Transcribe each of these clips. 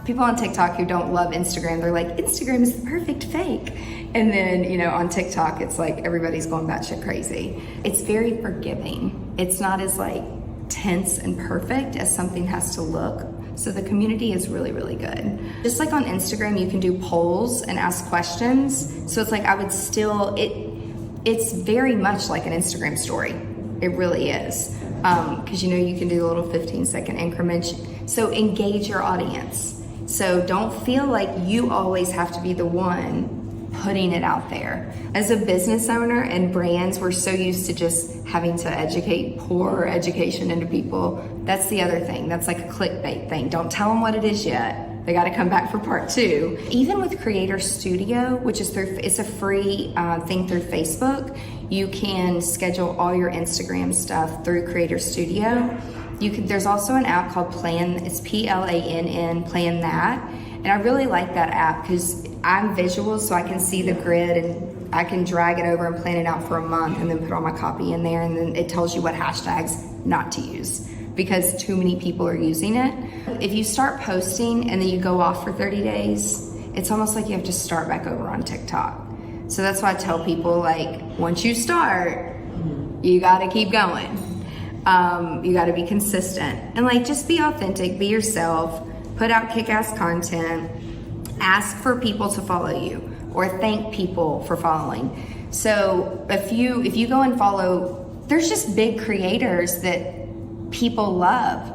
people on TikTok who don't love Instagram, they're like, Instagram is the perfect fake. And then, you know, on TikTok, it's like everybody's going batshit crazy. It's very forgiving. It's not as like tense and perfect as something has to look. So the community is really, really good. Just like on Instagram, you can do polls and ask questions. So it's like I would still, it's very much like an Instagram story. It really is. Because you know, you can do the little 15-second increments. So engage your audience. So don't feel like you always have to be the one putting it out there. As a business owner and brands, we're so used to just having to pour education into people. That's the other thing. That's like a clickbait thing. Don't tell them what it is yet. They got to come back for part 2. Even with Creator Studio, which is it's a free thing through Facebook. You can schedule all your Instagram stuff through Creator Studio. There's also an app called Plan. It's PLANN, Plan That. And I really like that app because I'm visual, so I can see the grid and I can drag it over and plan it out for a month and then put all my copy in there, and then it tells you what hashtags not to use because too many people are using it. If you start posting and then you go off for 30 days, it's almost like you have to start back over on TikTok. So that's why I tell people, like, once you start, you gotta keep going. You gotta be consistent and like just be authentic, be yourself. Put out kick-ass content, ask for people to follow you or thank people for following. So if you go and follow, there's just big creators that people love.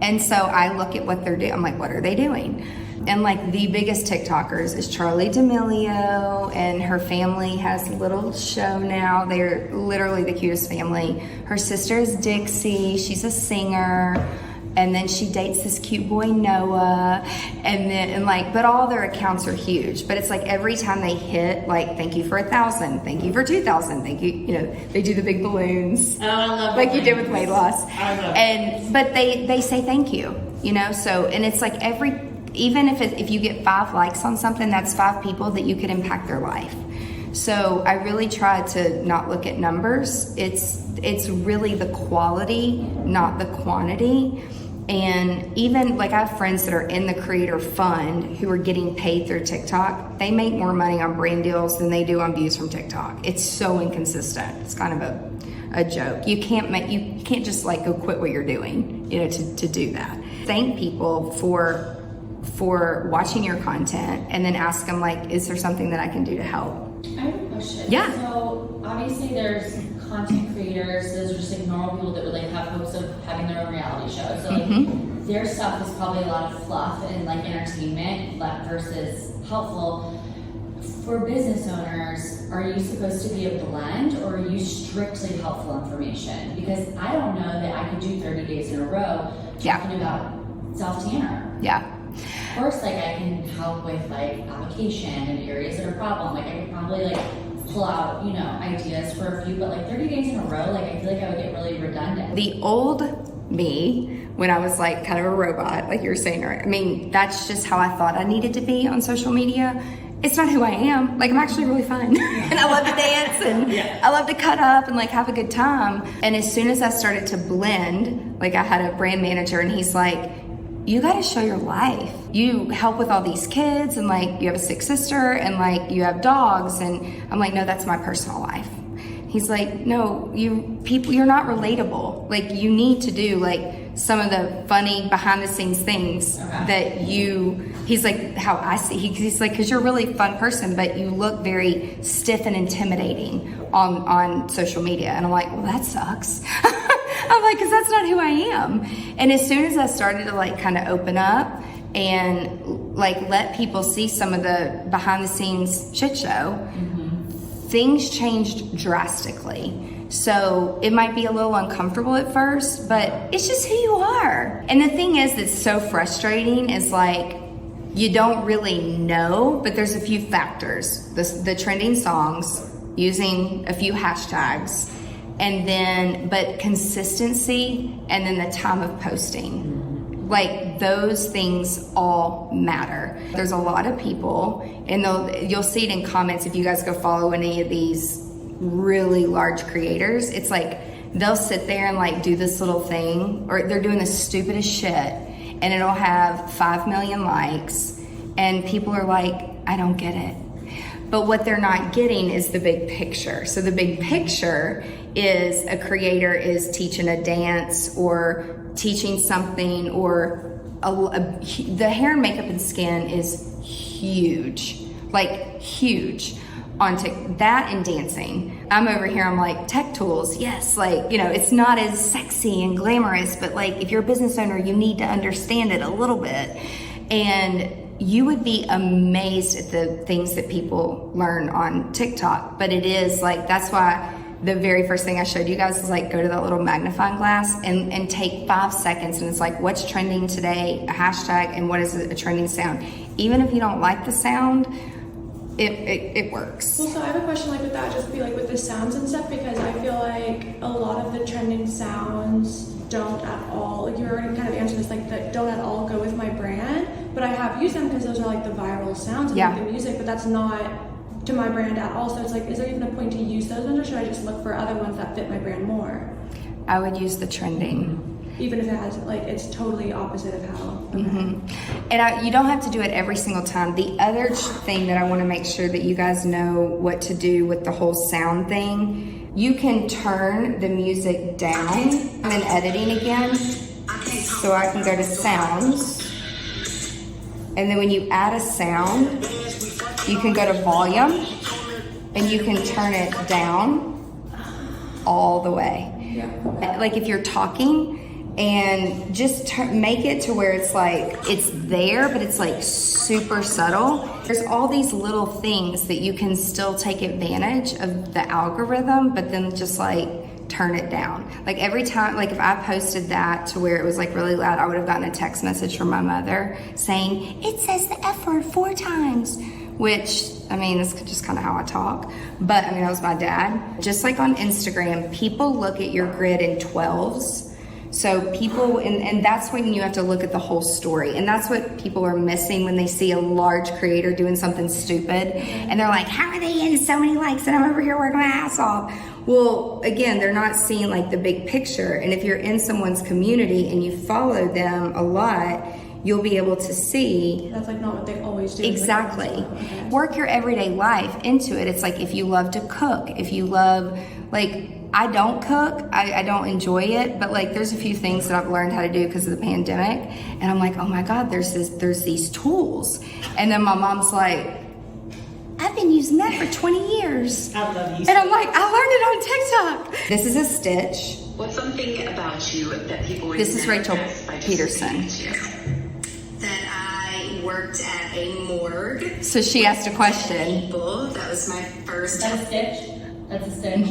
And so I look at what they're doing. I'm like, what are they doing? And like the biggest TikTokers is Charli D'Amelio, and her family has a little show now. They're literally the cutest family. Her sister is Dixie, she's a singer. And then she dates this cute boy, Noah. But all their accounts are huge. But it's like every time they hit, like, thank you for 1,000, thank you for 2,000, thank you. You know, they do the big balloons. Oh, I love like balloons. You did with weight loss. I love But they say thank you, you know? So, and it's like even if you get 5 likes on something, that's 5 people that you could impact their life. So I really try to not look at numbers. It's really the quality, not the quantity. And even like I have friends that are in the creator fund who are getting paid through TikTok. They make more money on brand deals than they do on views from TikTok. It's so inconsistent. It's kind of a joke. You can't just like go quit what you're doing, you know, to do that. Thank people for watching your content and then ask them, like, is there something that I can do to help? I have a question. Yeah. So obviously there's content creators, those are just like normal people that would like have hopes of having their own reality show. So like their stuff is probably a lot of fluff and like entertainment versus helpful. For business owners, are you supposed to be a blend or are you strictly helpful information? Because I don't know that I could do 30 days in a row talking about self-tanner. Yeah. Of course, like I can help with like application and areas that are problem. Like I could probably like pull out, you know, ideas for a few, but like 30 days in a row, like I feel like I would get really redundant. The old me, when I was like kind of a robot, like you were saying, I mean, that's just how I thought I needed to be on social media. It's not who I am. Like I'm actually really fun and I love to dance and I love to cut up and like have a good time. And as soon as I started to blend, like I had a brand manager and he's like, you got to show your life. You help with all these kids and like you have a sick sister and like you have dogs. And I'm like, no, that's my personal life. He's like, no, you're not relatable. Like you need to do like some of the funny behind the scenes things that he's like, how I see, he's like, cause you're a really fun person, but you look very stiff and intimidating on social media. And I'm like, well, that sucks. I'm like, cause that's not who I am. And as soon as I started to like kind of open up and like let people see some of the behind the scenes shit show, things changed drastically. So it might be a little uncomfortable at first, but it's just who you are. And the thing is that's so frustrating is like, you don't really know, but there's a few factors. The trending songs, using a few hashtags, and then, but consistency, and then the time of posting. Like those things all matter. There's a lot of people, and you'll see it in comments if you guys go follow any of these really large creators. It's like, they'll sit there and like do this little thing, or they're doing the stupidest shit, and it'll have 5 million likes, and people are like, I don't get it. But what they're not getting is the big picture. So the big picture is a creator is teaching a dance or teaching something, or the hair and makeup and skin is huge, like huge on that and dancing. I'm over here, I'm like, tech tools, yes, like, you know, it's not as sexy and glamorous, but like if you're a business owner, you need to understand it a little bit. And you would be amazed at the things that people learn on TikTok. But it is like, that's why the very first thing I showed you guys is like, go to that little magnifying glass and take 5 seconds, and it's like, what's trending today, a hashtag, and what is a trending sound. Even if you don't like the sound, it works. Well, so I have a question like with that, just be like with the sounds and stuff, because I feel like a lot of the trending sounds don't at all, like you already kind of answered this, like that don't at all go with my brand, but I have used them because those are like the viral sounds and like the music, but that's not to my brand at all. So it's like, is there even a point to use those ones, or should I just look for other ones that fit my brand more? I would use the trending. Even if it has, like, it's totally opposite of how. And you don't have to do it every single time. The other thing that I want to make sure that you guys know what to do with the whole sound thing, you can turn the music down. I'm in editing again, so I can go to sounds. And then when you add a sound, you can go to volume and you can turn it down all the way. Yeah. Like if you're talking, and just make it to where it's like, it's there, but it's like super subtle. There's all these little things that you can still take advantage of the algorithm, but then just like turn it down. Like every time, like if I posted that to where it was like really loud, I would have gotten a text message from my mother saying, it says the F word 4 times, which, I mean, that's just kind of how I talk. But I mean, that was my dad. Just like on Instagram, people look at your grid in 12s. So people, and that's when you have to look at the whole story. And that's what people are missing when they see a large creator doing something stupid. And they're like, how are they getting so many likes and I'm over here working my ass off? Well, again, they're not seeing like the big picture. And if you're in someone's community and you follow them a lot, you'll be able to see. That's like not what they always do. Exactly. Okay. Work your everyday life into it. It's like if you love to cook, if you love, like, I don't cook, I don't enjoy it, but like there's a few things that I've learned how to do because of the pandemic, and I'm like, oh my God, there's these tools. And then my mom's like, I've been using that for 20 years. I love you. And I'm like, I learned it on TikTok. This is a stitch. What's something about you that people would This is Rachel never guess by just Peterson. looking at you? That I worked at a morgue. So she asked a question. People. That was my first. Is that a stitch? That's a stitch.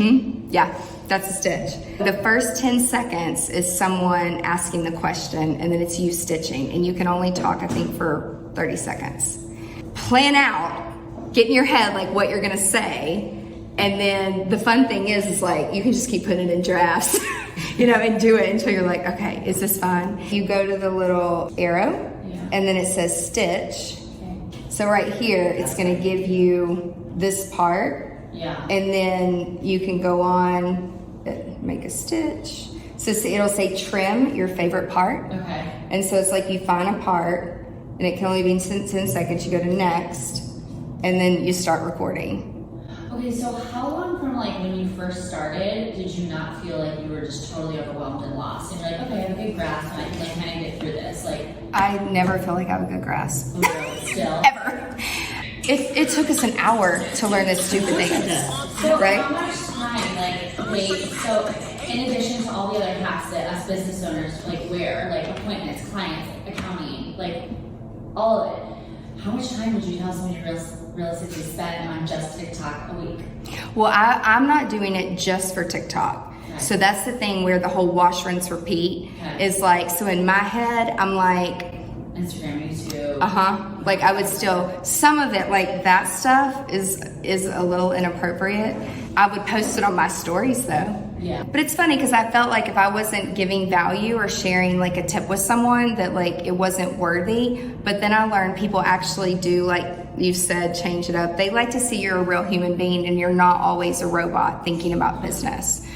Yeah, that's a stitch. The first 10 seconds is someone asking the question, and then it's you stitching, and you can only talk, I think, for 30 seconds. Plan out, get in your head like what you're gonna say, and then the fun thing is like you can just keep putting it in drafts, you know, and do it until you're like, okay, is this fine? You go to the little arrow, and then it says stitch. Okay. So right here, it's gonna give you this part. Yeah. And then you can go on, make a stitch. So it'll say trim your favorite part. Okay. And so it's like you find a part, and it can only be in 10 seconds. You go to next, and then you start recording. Okay, so how long from like when you first started did you not feel like you were just totally overwhelmed and lost? And you're like, okay, I have a good grasp, and I can like kind of get through this. Like, I never feel like I have a good grasp. still. Ever. It took us an hour to learn this stupid thing. So Right? how much time, like, so in addition to all the other hats that us business owners like wear, like appointments, clients, accounting, like all of it, how much time would you tell someone you realistically spend on just TikTok a week? Well, I'm not doing it just for TikTok. Okay. So that's the thing where the whole wash, rinse, repeat Okay. is like, so in my head, I'm like, Instagram, YouTube. like I would still, some of it, like that stuff is a little inappropriate. I would post it on my stories though. Yeah. But it's funny because I felt like if I wasn't giving value or sharing like a tip with someone that like it wasn't worthy. But then I learned people actually do, like you said, change it up. They like to see you're a real human being and you're not always a robot thinking about business.